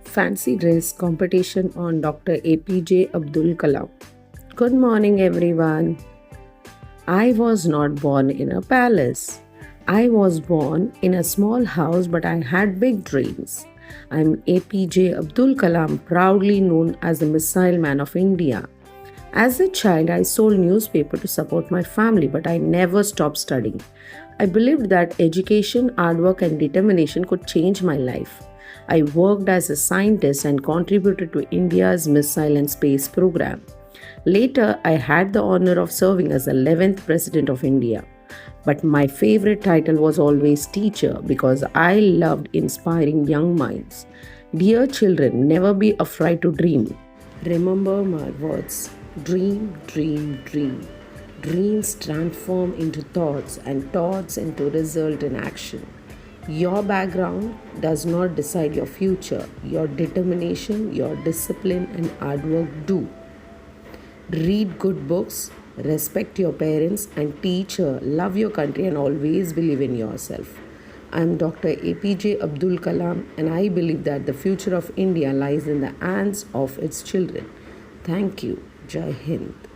Fancy dress competition on Dr. APJ Abdul Kalam. Good morning, everyone. I was not born in a palace. I was born in a small house, but I had big dreams. I'm APJ Abdul Kalam, proudly known as the Missile Man of India. As a child, I sold newspaper to support my family, but I never stopped studying. I believed that education, hard work, and determination could change my life. I worked as a scientist and contributed to India's missile and space program. Later, I had the honor of serving as the 11th President of India. But my favorite title was always teacher because I loved inspiring young minds. Dear children, never be afraid to dream. Remember my words. Dream, dream, dream. Dreams transform into thoughts and thoughts into result in action. Your background does not decide your future. Your determination, your discipline and hard work do. Read good books, respect your parents and teacher, love your country and always believe in yourself. I am Dr. APJ Abdul Kalam and I believe that the future of India lies in the hands of its children. Thank you. Jai Hind.